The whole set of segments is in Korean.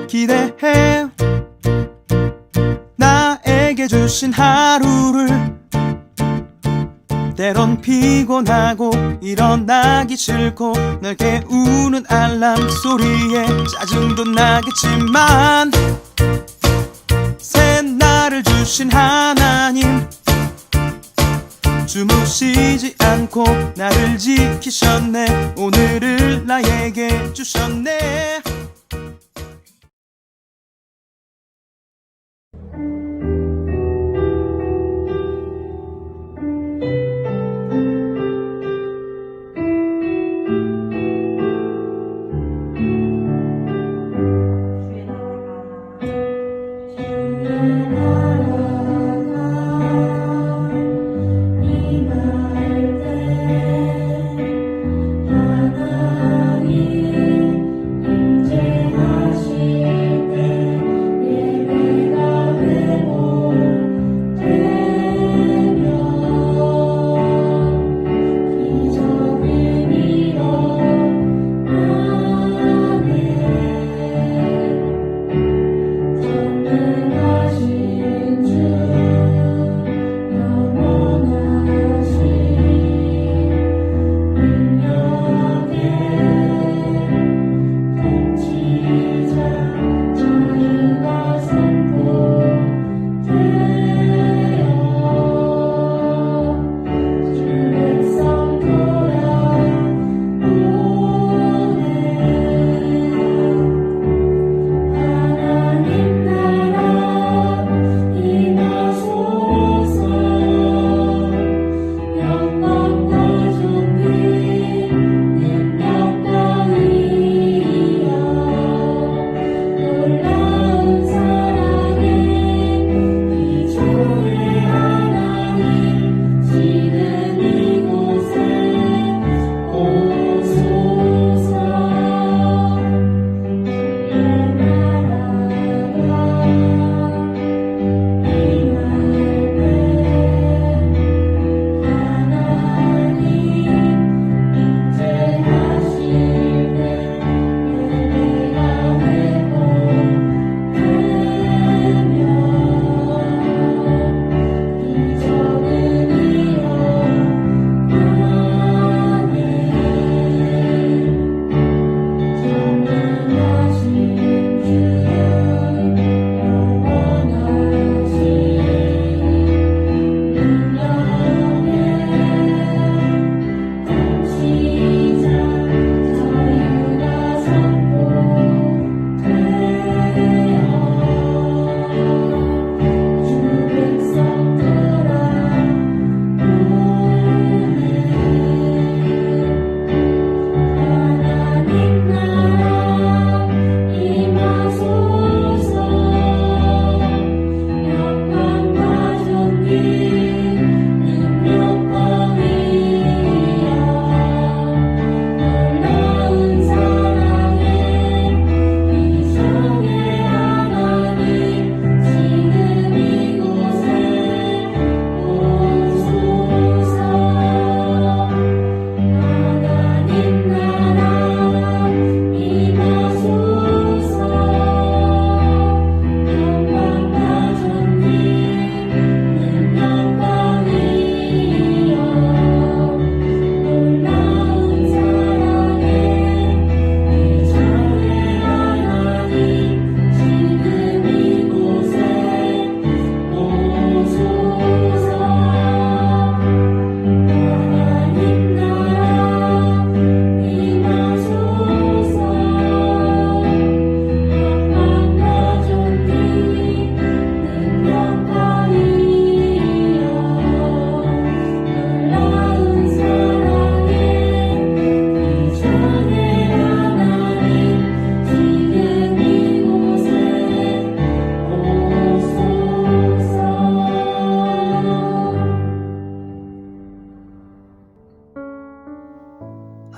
기대해 나에게 주신 하루를. 때론 피곤하고 일어나기 싫고 널 깨우는 알람 소리에 짜증도 나겠지만 새 날을 주신 하나님, 주무시지 않고 나를 지키셨네. 오늘을 나에게 주셨네.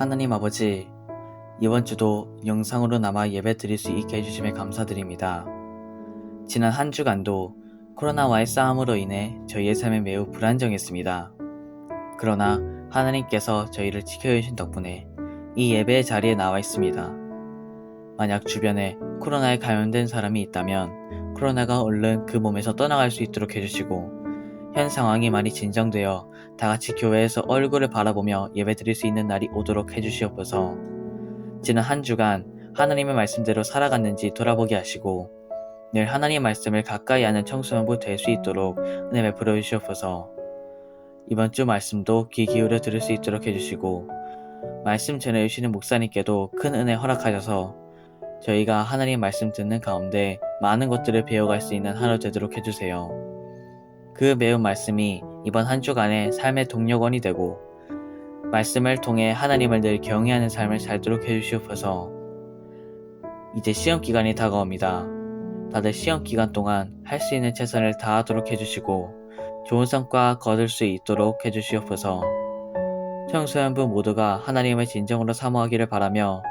하나님 아버지, 이번 주도 영상으로나마 예배 드릴 수 있게 해주심에 감사드립니다. 지난 한 주간도 코로나와의 싸움으로 인해 저희의 삶에 매우 불안정했습니다. 그러나 하나님께서 저희를 지켜주신 덕분에 이 예배의 자리에 나와 있습니다. 만약 주변에 코로나에 감염된 사람이 있다면 코로나가 얼른 그 몸에서 떠나갈 수 있도록 해주시고 현 상황이 많이 진정되어 다같이 교회에서 얼굴을 바라보며 예배드릴 수 있는 날이 오도록 해주시옵소서. 지난 한 주간 하나님의 말씀대로 살아갔는지 돌아보게 하시고 늘 하나님의 말씀을 가까이 하는 청소년부 될 수 있도록 은혜 베풀어 주시옵소서. 이번 주 말씀도 귀 기울여 들을 수 있도록 해주시고 말씀 전해주시는 목사님께도 큰 은혜 허락하셔서 저희가 하나님 말씀 듣는 가운데 많은 것들을 배워갈 수 있는 하루 되도록 해주세요. 그 배운 말씀이 이번 한 주간의 삶의 동력원이 되고 말씀을 통해 하나님을 늘 경외하는 삶을 살도록 해주시옵소서. 이제 시험 기간이 다가옵니다. 다들 시험 기간 동안 할 수 있는 최선을 다하도록 해주시고 좋은 성과 거둘 수 있도록 해주시옵소서. 청소년부 모두가 하나님을 진정으로 사모하기를 바라며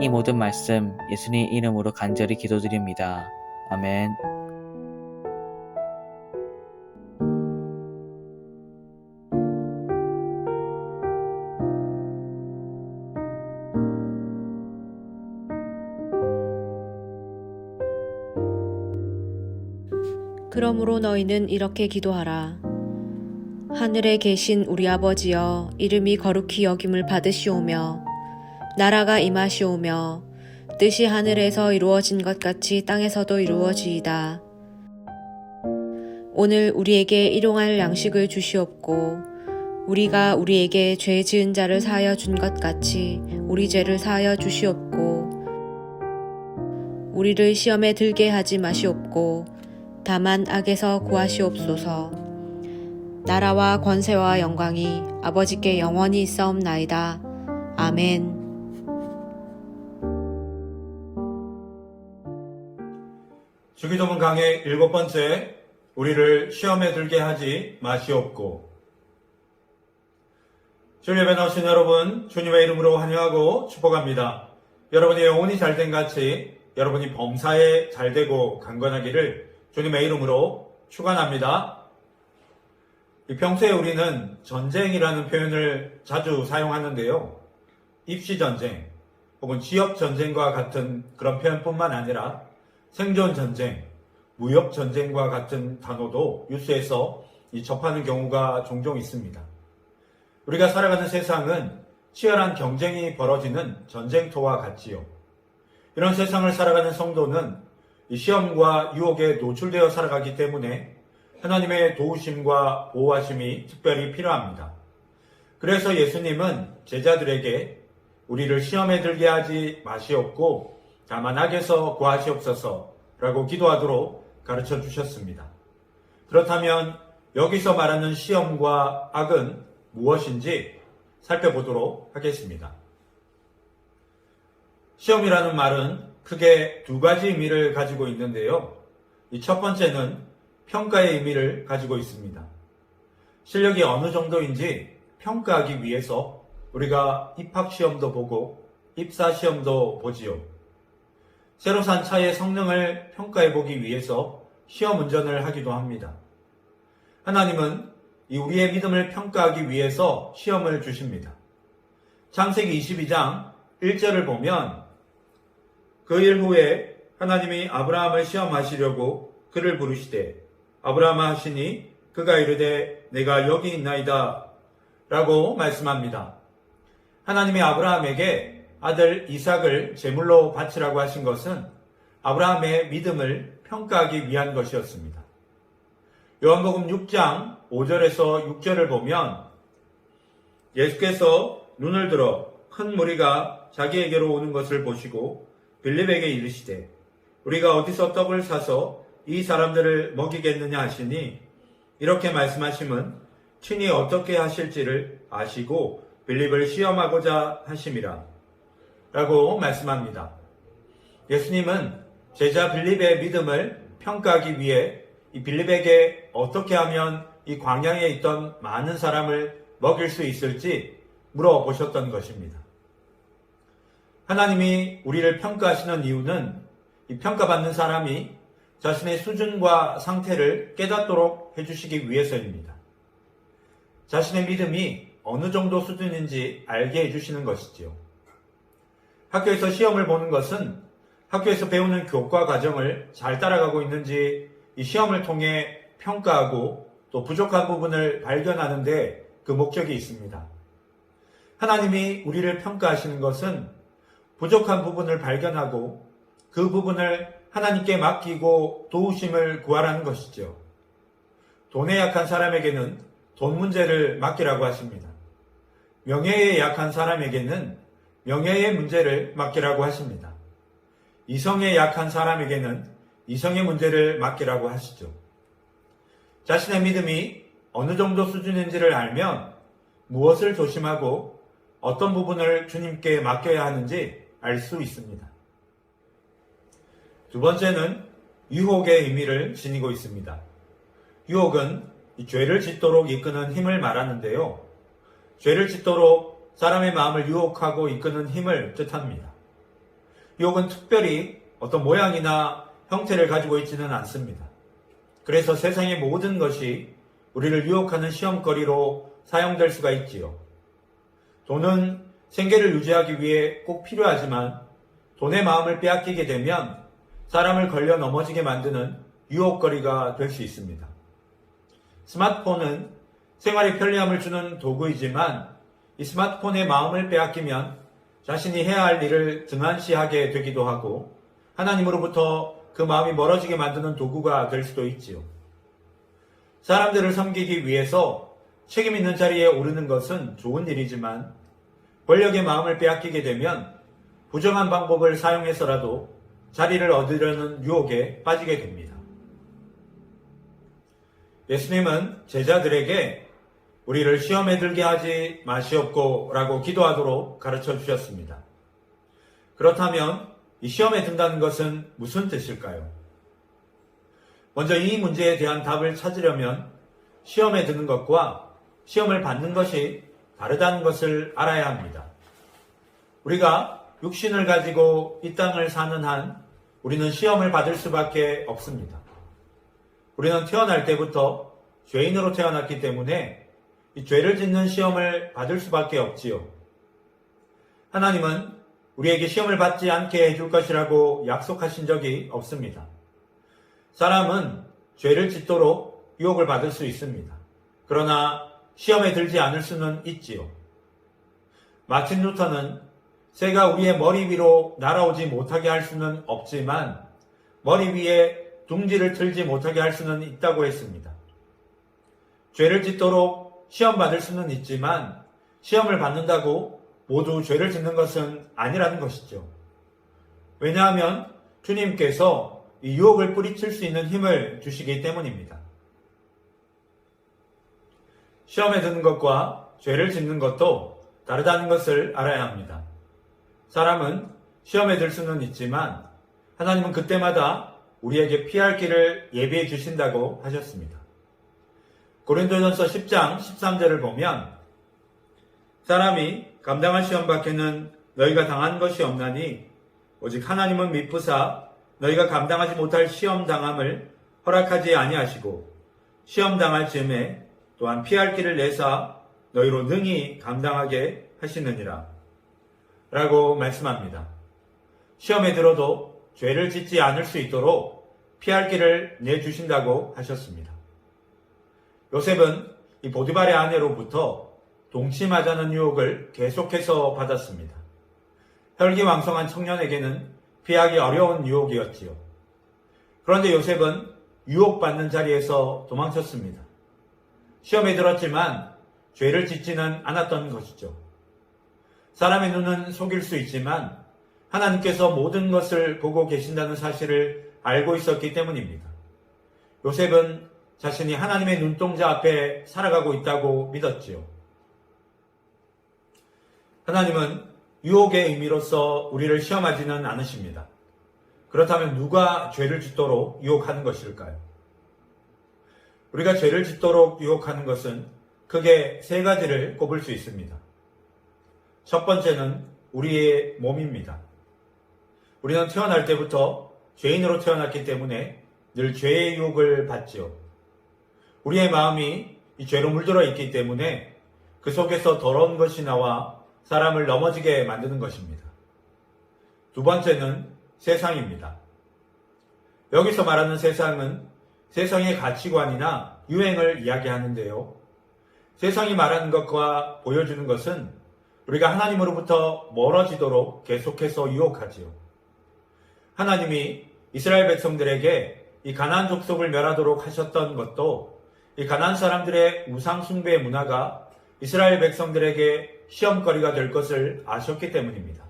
이 모든 말씀 예수님 이름으로 간절히 기도드립니다. 아멘. 그러므로 너희는 이렇게 기도하라. 하늘에 계신 우리 아버지여, 이름이 거룩히 여김을 받으시오며 나라가 임하시오며 뜻이 하늘에서 이루어진 것 같이 땅에서도 이루어지이다. 오늘 우리에게 일용할 양식을 주시옵고 우리가 우리에게 죄 지은 자를 사하여 준 것 같이 우리 죄를 사하여 주시옵고 우리를 시험에 들게 하지 마시옵고 다만 악에서 구하시옵소서. 나라와 권세와 영광이 아버지께 영원히 있사옵나이다. 아멘. 주기도문 강의 7번째, 우리를 시험에 들게 하지 마시옵고. 주일 예배 나오신 여러분, 주님의 이름으로 환영하고 축복합니다. 여러분의 영혼이 잘된 같이 여러분이 범사에 잘되고 강건하기를 주님의 이름으로 축원합니다. 평소에 우리는 전쟁이라는 표현을 자주 사용하는데요. 입시전쟁 혹은 지역전쟁과 같은 그런 표현뿐만 아니라 생존전쟁, 무역전쟁과 같은 단어도 뉴스에서 접하는 경우가 종종 있습니다. 우리가 살아가는 세상은 치열한 경쟁이 벌어지는 전쟁터와 같지요. 이런 세상을 살아가는 성도는 이 시험과 유혹에 노출되어 살아가기 때문에 하나님의 도우심과 보호하심이 특별히 필요합니다. 그래서 예수님은 제자들에게 우리를 시험에 들게 하지 마시옵고 다만 악에서 구하시옵소서 라고 기도하도록 가르쳐 주셨습니다. 그렇다면 여기서 말하는 시험과 악은 무엇인지 살펴보도록 하겠습니다. 시험이라는 말은 크게 두 가지 의미를 가지고 있는데요. 이 첫 번째는 평가의 의미를 가지고 있습니다. 실력이 어느 정도인지 평가하기 위해서 우리가 입학시험도 보고 입사시험도 보지요. 새로 산 차의 성능을 평가해보기 위해서 시험 운전을 하기도 합니다. 하나님은 이 우리의 믿음을 평가하기 위해서 시험을 주십니다. 창세기 22장 1절을 보면 그 일 후에 하나님이 아브라함을 시험하시려고 그를 부르시되 아브라함아 하시니 그가 이르되 내가 여기 있나이다 라고 말씀합니다. 하나님이 아브라함에게 아들 이삭을 제물로 바치라고 하신 것은 아브라함의 믿음을 평가하기 위한 것이었습니다. 요한복음 6장 5절에서 6절을 보면 예수께서 눈을 들어 큰 무리가 자기에게로 오는 것을 보시고 빌립에게 이르시되 우리가 어디서 떡을 사서 이 사람들을 먹이겠느냐 하시니 이렇게 말씀하심은 친히 어떻게 하실지를 아시고 빌립을 시험하고자 하심이라 라고 말씀합니다. 예수님은 제자 빌립의 믿음을 평가하기 위해 이 빌립에게 어떻게 하면 이 광야에 있던 많은 사람을 먹일 수 있을지 물어보셨던 것입니다. 하나님이 우리를 평가하시는 이유는 이 평가받는 사람이 자신의 수준과 상태를 깨닫도록 해주시기 위해서입니다. 자신의 믿음이 어느 정도 수준인지 알게 해주시는 것이지요. 학교에서 시험을 보는 것은 학교에서 배우는 교과 과정을 잘 따라가고 있는지 이 시험을 통해 평가하고 또 부족한 부분을 발견하는데 그 목적이 있습니다. 하나님이 우리를 평가하시는 것은 부족한 부분을 발견하고 그 부분을 하나님께 맡기고 도우심을 구하라는 것이죠. 돈에 약한 사람에게는 돈 문제를 맡기라고 하십니다. 명예에 약한 사람에게는 명예의 문제를 맡기라고 하십니다. 이성에 약한 사람에게는 이성의 문제를 맡기라고 하시죠. 자신의 믿음이 어느 정도 수준인지를 알면 무엇을 조심하고 어떤 부분을 주님께 맡겨야 하는지 알 수 있습니다. 두 번째는 유혹의 의미를 지니고 있습니다. 유혹은 이 죄를 짓도록 이끄는 힘을 말하는데요. 죄를 짓도록 사람의 마음을 유혹하고 이끄는 힘을 뜻합니다. 유혹은 특별히 어떤 모양이나 형태를 가지고 있지는 않습니다. 그래서 세상의 모든 것이 우리를 유혹하는 시험거리로 사용될 수가 있지요. 돈은 생계를 유지하기 위해 꼭 필요하지만 돈의 마음을 빼앗기게 되면 사람을 걸려 넘어지게 만드는 유혹거리가 될 수 있습니다. 스마트폰은 생활에 편리함을 주는 도구이지만 이 스마트폰의 마음을 빼앗기면 자신이 해야 할 일을 등한시하게 되기도 하고 하나님으로부터 그 마음이 멀어지게 만드는 도구가 될 수도 있지요. 사람들을 섬기기 위해서 책임 있는 자리에 오르는 것은 좋은 일이지만 권력의 마음을 빼앗기게 되면 부정한 방법을 사용해서라도 자리를 얻으려는 유혹에 빠지게 됩니다. 예수님은 제자들에게 우리를 시험에 들게 하지 마시옵고 라고 기도하도록 가르쳐 주셨습니다. 그렇다면 이 시험에 든다는 것은 무슨 뜻일까요? 먼저 이 문제에 대한 답을 찾으려면 시험에 드는 것과 시험을 받는 것이 다르다는 것을 알아야 합니다. 우리가 육신을 가지고 이 땅을 사는 한 우리는 시험을 받을 수밖에 없습니다. 우리는 태어날 때부터 죄인으로 태어났기 때문에 이 죄를 짓는 시험을 받을 수밖에 없지요. 하나님은 우리에게 시험을 받지 않게 해줄 것이라고 약속하신 적이 없습니다. 사람은 죄를 짓도록 유혹을 받을 수 있습니다. 그러나 시험에 들지 않을 수는 있지요. 마틴 루터는 새가 우리의 머리 위로 날아오지 못하게 할 수는 없지만 머리 위에 둥지를 틀지 못하게 할 수는 있다고 했습니다. 죄를 짓도록 시험 받을 수는 있지만 시험을 받는다고 모두 죄를 짓는 것은 아니라는 것이죠. 왜냐하면 주님께서 이 유혹을 뿌리칠 수 있는 힘을 주시기 때문입니다. 시험에 드는 것과 죄를 짓는 것도 다르다는 것을 알아야 합니다. 사람은 시험에 들 수는 있지만 하나님은 그때마다 우리에게 피할 길을 예비해 주신다고 하셨습니다. 고린도전서 10장 13절을 보면 사람이 감당할 시험 밖에는 너희가 당한 것이 없나니 오직 하나님은 미쁘사 너희가 감당하지 못할 시험 당함을 허락하지 아니하시고 시험 당할 즈음에 또한 피할 길을 내사 너희로 능히 감당하게 하시느니라 라고 말씀합니다. 시험에 들어도 죄를 짓지 않을 수 있도록 피할 길을 내주신다고 하셨습니다. 요셉은 이 보디발의 아내로부터 동침하자는 유혹을 계속해서 받았습니다. 혈기왕성한 청년에게는 피하기 어려운 유혹이었지요. 그런데 요셉은 유혹받는 자리에서 도망쳤습니다. 시험에 들었지만 죄를 짓지는 않았던 것이죠. 사람의 눈은 속일 수 있지만 하나님께서 모든 것을 보고 계신다는 사실을 알고 있었기 때문입니다. 요셉은 자신이 하나님의 눈동자 앞에 살아가고 있다고 믿었지요. 하나님은 유혹의 의미로서 우리를 시험하지는 않으십니다. 그렇다면 누가 죄를 짓도록 유혹하는 것일까요? 우리가 죄를 짓도록 유혹하는 것은 크게 세 가지를 꼽을 수 있습니다. 첫 번째는 우리의 몸입니다. 우리는 태어날 때부터 죄인으로 태어났기 때문에 늘 죄의 유혹을 받지요. 우리의 마음이 이 죄로 물들어 있기 때문에 그 속에서 더러운 것이 나와 사람을 넘어지게 만드는 것입니다. 두 번째는 세상입니다. 여기서 말하는 세상은 세상의 가치관이나 유행을 이야기하는데요. 세상이 말하는 것과 보여주는 것은 우리가 하나님으로부터 멀어지도록 계속해서 유혹하지요. 하나님이 이스라엘 백성들에게 이 가나안 족속을 멸하도록 하셨던 것도 이 가나안 사람들의 우상 숭배 문화가 이스라엘 백성들에게 시험거리가 될 것을 아셨기 때문입니다.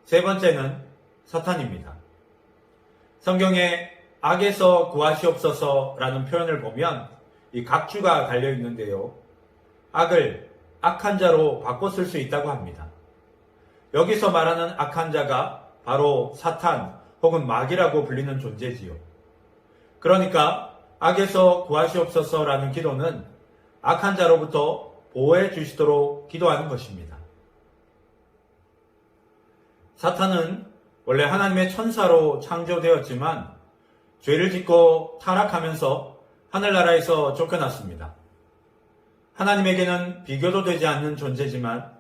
세 번째는 사탄입니다. 성경에 악에서 구하시옵소서라는 표현을 보면 이 각주가 달려 있는데요. 악을 악한 자로 바꿔 쓸 수 있다고 합니다. 여기서 말하는 악한 자가 바로 사탄 혹은 마귀라고 불리는 존재지요. 그러니까 악에서 구하시옵소서라는 기도는 악한 자로부터 보호해 주시도록 기도하는 것입니다. 사탄은 원래 하나님의 천사로 창조되었지만 죄를 짓고 타락하면서 하늘나라에서 쫓겨났습니다. 하나님에게는 비교도 되지 않는 존재지만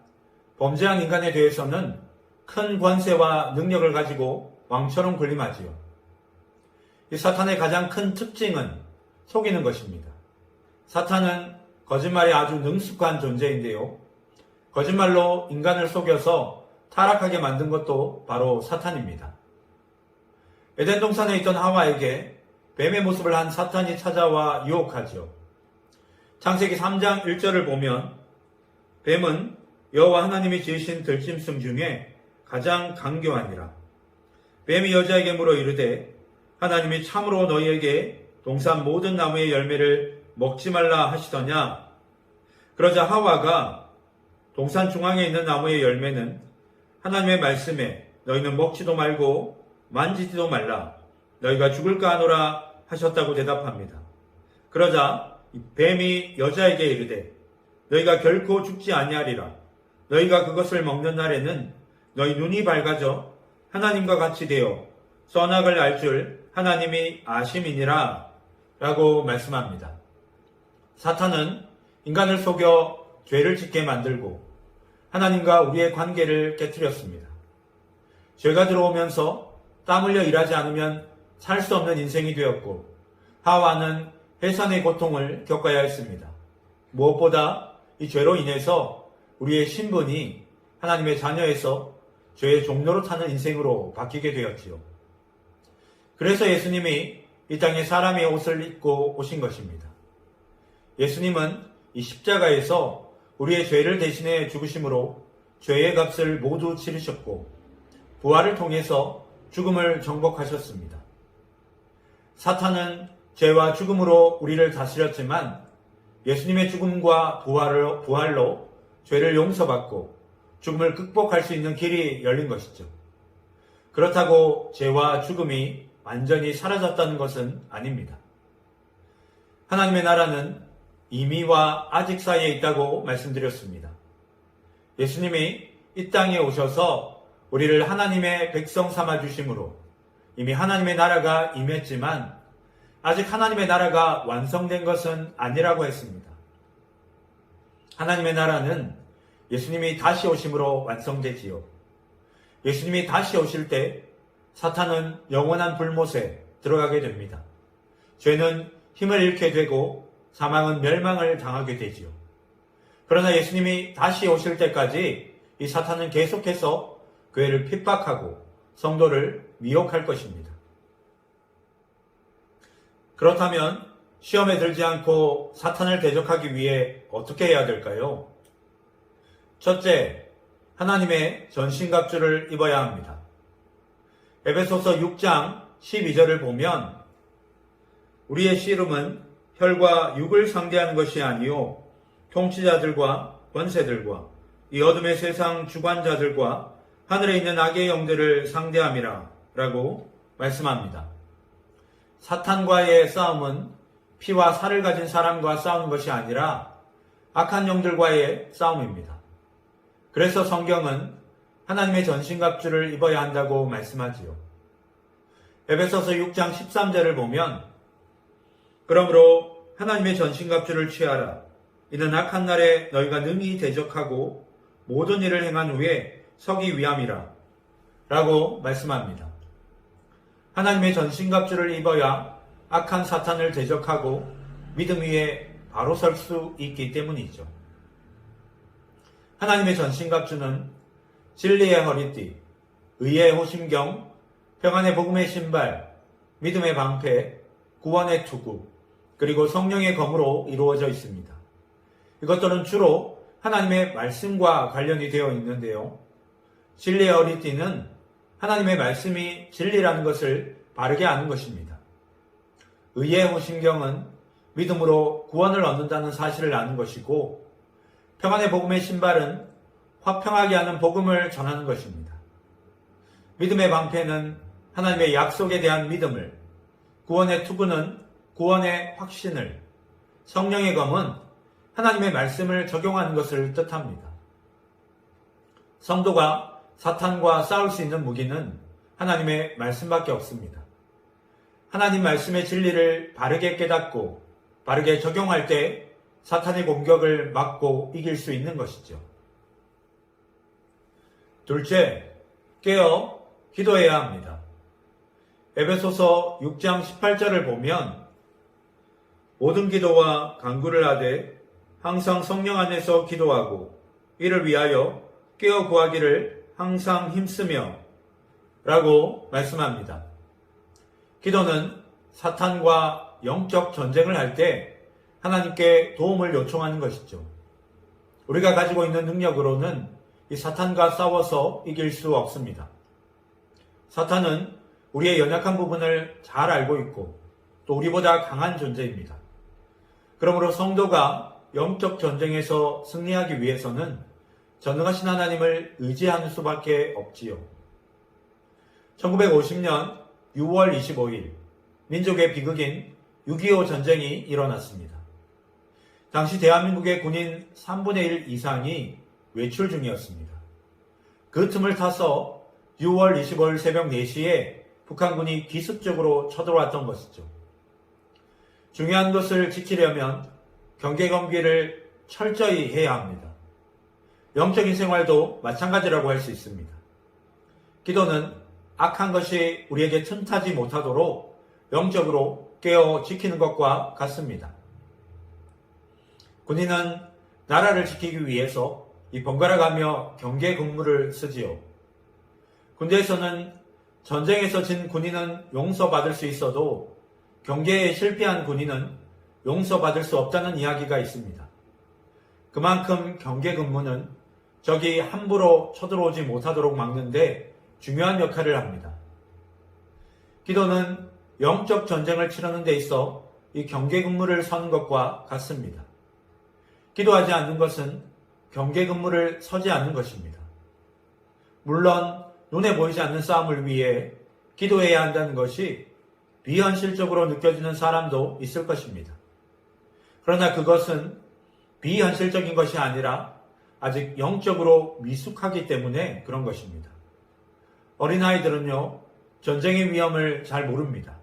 범죄한 인간에 대해서는 큰 권세와 능력을 가지고 왕처럼 군림하지요. 이 사탄의 가장 큰 특징은 속이는 것입니다. 사탄은 거짓말에 아주 능숙한 존재인데요. 거짓말로 인간을 속여서 타락하게 만든 것도 바로 사탄입니다. 에덴 동산에 있던 하와에게 뱀의 모습을 한 사탄이 찾아와 유혹하죠. 창세기 3장 1절을 보면 뱀은 여호와 하나님이 지으신 들짐승 중에 가장 강교하니라. 뱀이 여자에게 물어 이르되 하나님이 참으로 너희에게 동산 모든 나무의 열매를 먹지 말라 하시더냐. 그러자 하와가 동산 중앙에 있는 나무의 열매는 하나님의 말씀에 너희는 먹지도 말고 만지지도 말라. 너희가 죽을까 하노라 하셨다고 대답합니다. 그러자 뱀이 여자에게 이르되 너희가 결코 죽지 아니하리라. 너희가 그것을 먹는 날에는 너희 눈이 밝아져 하나님과 같이 되어 선악을 알 줄 하나님이 아심이니라 라고 말씀합니다. 사탄은 인간을 속여 죄를 짓게 만들고 하나님과 우리의 관계를 깨뜨렸습니다. 죄가 들어오면서 땀 흘려 일하지 않으면 살 수 없는 인생이 되었고 하와는 해산의 고통을 겪어야 했습니다. 무엇보다 이 죄로 인해서 우리의 신분이 하나님의 자녀에서 죄의 종로로 타는 인생으로 바뀌게 되었지요. 그래서 예수님이 이 땅에 사람의 옷을 입고 오신 것입니다. 예수님은 이 십자가에서 우리의 죄를 대신해 죽으심으로 죄의 값을 모두 치르셨고 부활을 통해서 죽음을 정복하셨습니다. 사탄은 죄와 죽음으로 우리를 다스렸지만 예수님의 죽음과 부활로 죄를 용서받고 죽음을 극복할 수 있는 길이 열린 것이죠. 그렇다고 죄와 죽음이 완전히 사라졌다는 것은 아닙니다. 하나님의 나라는 이미와 아직 사이에 있다고 말씀드렸습니다. 예수님이 이 땅에 오셔서 우리를 하나님의 백성 삼아 주심으로 이미 하나님의 나라가 임했지만 아직 하나님의 나라가 완성된 것은 아니라고 했습니다. 하나님의 나라는 예수님이 다시 오심으로 완성되지요. 예수님이 다시 오실 때 사탄은 영원한 불못에 들어가게 됩니다. 죄는 힘을 잃게 되고 사망은 멸망을 당하게 되지요. 그러나 예수님이 다시 오실 때까지 이 사탄은 계속해서 교회를 핍박하고 성도를 미혹할 것입니다. 그렇다면 시험에 들지 않고 사탄을 대적하기 위해 어떻게 해야 될까요? 첫째, 하나님의 전신갑주를 입어야 합니다. 에베소서 6장 12절을 보면 우리의 씨름은 혈과 육을 상대하는 것이 아니요 통치자들과 권세들과 이 어둠의 세상 주관자들과 하늘에 있는 악의 영들을 상대함이라 라고 말씀합니다. 사탄과의 싸움은 피와 살을 가진 사람과 싸우는 것이 아니라 악한 영들과의 싸움입니다. 그래서 성경은 하나님의 전신갑주를 입어야 한다고 말씀하지요. 에베소서 6장 13절을 보면 그러므로 하나님의 전신갑주를 취하라. 이는 악한 날에 너희가 능히 대적하고 모든 일을 행한 후에 서기 위함이라. 라고 말씀합니다. 하나님의 전신갑주를 입어야 악한 사탄을 대적하고 믿음 위에 바로 설 수 있기 때문이죠. 하나님의 전신갑주는 진리의 허리띠, 의의 호심경, 평안의 복음의 신발, 믿음의 방패, 구원의 투구, 그리고 성령의 검으로 이루어져 있습니다. 이것들은 주로 하나님의 말씀과 관련이 되어 있는데요. 진리의 허리띠는 하나님의 말씀이 진리라는 것을 바르게 아는 것입니다. 의의 호심경은 믿음으로 구원을 얻는다는 사실을 아는 것이고, 평안의 복음의 신발은 화평하게 하는 복음을 전하는 것입니다. 믿음의 방패는 하나님의 약속에 대한 믿음을, 구원의 투구는 구원의 확신을, 성령의 검은 하나님의 말씀을 적용하는 것을 뜻합니다. 성도가 사탄과 싸울 수 있는 무기는 하나님의 말씀밖에 없습니다. 하나님 말씀의 진리를 바르게 깨닫고 바르게 적용할 때 사탄의 공격을 막고 이길 수 있는 것이죠. 둘째, 깨어 기도해야 합니다. 에베소서 6장 18절을 보면 모든 기도와 간구를 하되 항상 성령 안에서 기도하고 이를 위하여 깨어 구하기를 항상 힘쓰며 라고 말씀합니다. 기도는 사탄과 영적 전쟁을 할 때 하나님께 도움을 요청하는 것이죠. 우리가 가지고 있는 능력으로는 이 사탄과 싸워서 이길 수 없습니다. 사탄은 우리의 연약한 부분을 잘 알고 있고 또 우리보다 강한 존재입니다. 그러므로 성도가 영적 전쟁에서 승리하기 위해서는 전능하신 하나님을 의지하는 수밖에 없지요. 1950년 6월 25일 민족의 비극인 6.25 전쟁이 일어났습니다. 당시 대한민국의 군인 3분의 1 이상이 외출 중이었습니다. 그 틈을 타서 6월 25일 새벽 4시에 북한군이 기습적으로 쳐들어왔던 것이죠. 중요한 것을 지키려면 경계검기를 철저히 해야 합니다. 영적인 생활도 마찬가지라고 할 수 있습니다. 기도는 악한 것이 우리에게 틈타지 못하도록 영적으로 깨어 지키는 것과 같습니다. 군인은 나라를 지키기 위해서 이 번갈아가며 경계 근무를 쓰지요. 군대에서는 전쟁에서 진 군인은 용서받을 수 있어도 경계에 실패한 군인은 용서받을 수 없다는 이야기가 있습니다. 그만큼 경계 근무는 적이 함부로 쳐들어오지 못하도록 막는데 중요한 역할을 합니다. 기도는 영적 전쟁을 치르는 데 있어 이 경계 근무를 서는 것과 같습니다. 기도하지 않는 것은 경계 근무를 서지 않는 것입니다. 물론 눈에 보이지 않는 싸움을 위해 기도해야 한다는 것이 비현실적으로 느껴지는 사람도 있을 것입니다. 그러나 그것은 비현실적인 것이 아니라 아직 영적으로 미숙하기 때문에 그런 것입니다. 어린아이들은요, 전쟁의 위험을 잘 모릅니다.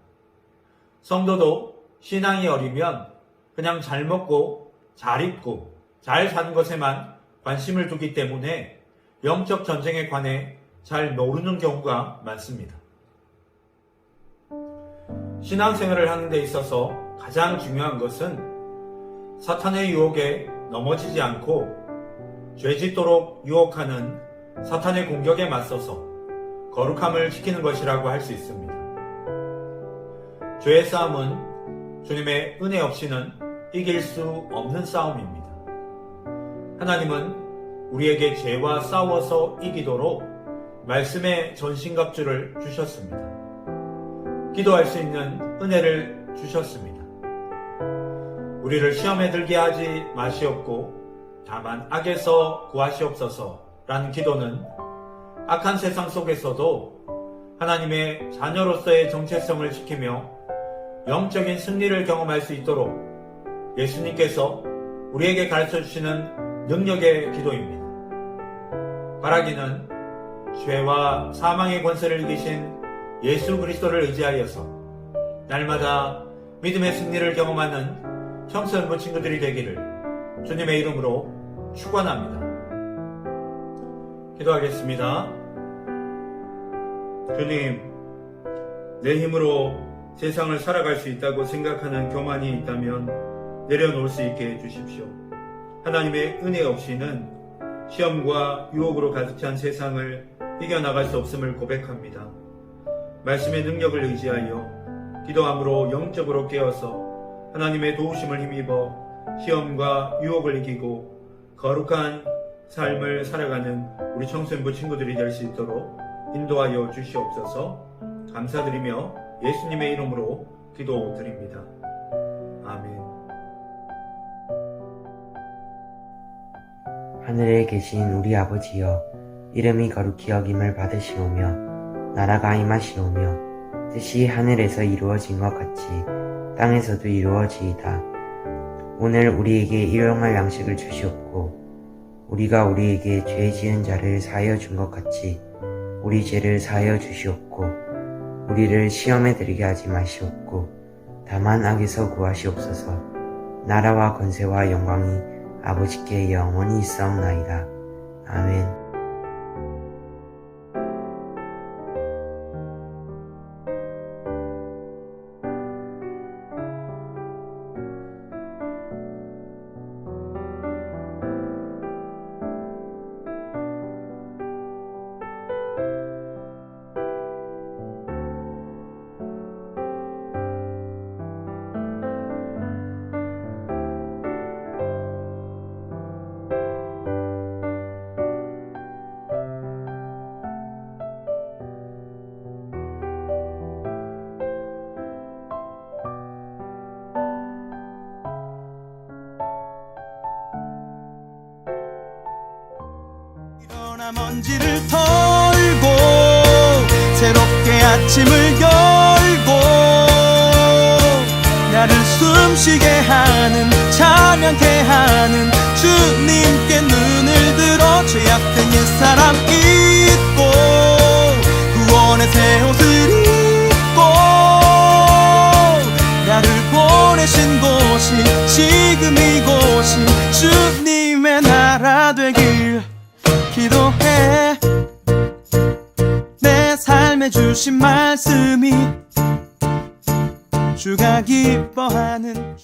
성도도 신앙이 어리면 그냥 잘 먹고 잘 입고 잘 사는 것에만 관심을 두기 때문에 영적 전쟁에 관해 잘 모르는 경우가 많습니다. 신앙생활을 하는 데 있어서 가장 중요한 것은 사탄의 유혹에 넘어지지 않고 죄짓도록 유혹하는 사탄의 공격에 맞서서 거룩함을 지키는 것이라고 할 수 있습니다. 죄의 싸움은 주님의 은혜 없이는 이길 수 없는 싸움입니다. 하나님은 우리에게 죄와 싸워서 이기도록 말씀의 전신갑주를 주셨습니다. 기도할 수 있는 은혜를 주셨습니다. 우리를 시험에 들게 하지 마시옵고 다만 악에서 구하시옵소서라는 기도는 악한 세상 속에서도 하나님의 자녀로서의 정체성을 지키며 영적인 승리를 경험할 수 있도록 예수님께서 우리에게 가르쳐 주시는 능력의 기도입니다. 바라기는 죄와 사망의 권세를 이기신 예수 그리스도를 의지하여서 날마다 믿음의 승리를 경험하는 청소년부 친구들이 되기를 주님의 이름으로 축원합니다. 기도하겠습니다. 주님, 내 힘으로 세상을 살아갈 수 있다고 생각하는 교만이 있다면 내려놓을 수 있게 해주십시오. 하나님의 은혜 없이는 시험과 유혹으로 가득 찬 세상을 이겨나갈 수 없음을 고백합니다. 말씀의 능력을 의지하여 기도함으로 영적으로 깨어서 하나님의 도우심을 힘입어 시험과 유혹을 이기고 거룩한 삶을 살아가는 우리 청소년부 친구들이 될 수 있도록 인도하여 주시옵소서. 감사드리며 예수님의 이름으로 기도드립니다. 아멘. 하늘에 계신 우리 아버지여, 이름이 거룩히 여김을 받으시오며 나라가 임하시오며 뜻이 하늘에서 이루어진 것 같이 땅에서도 이루어지이다. 오늘 우리에게 일용할 양식을 주시옵고 우리가 우리에게 죄 지은 자를 사하여 준 것 같이 우리 죄를 사하여 주시옵고 우리를 시험에 들게 하지 마시옵고 다만 악에서 구하시옵소서. 나라와 권세와 영광이 아버지께 영원히 있사옵나이다. 아멘. 일어나 먼지를 털고 새롭게 아침을 열고 나를 숨쉬게 하는 찬양케 하는 주님께 눈을 들어 죄악된 옛사람 잊고 구원의 새 옷을 입고 나를 보내신 곳이 지금 이곳이 주님의 나라 되길 기도해. 내 삶에 주신 말씀이 주가 기뻐하는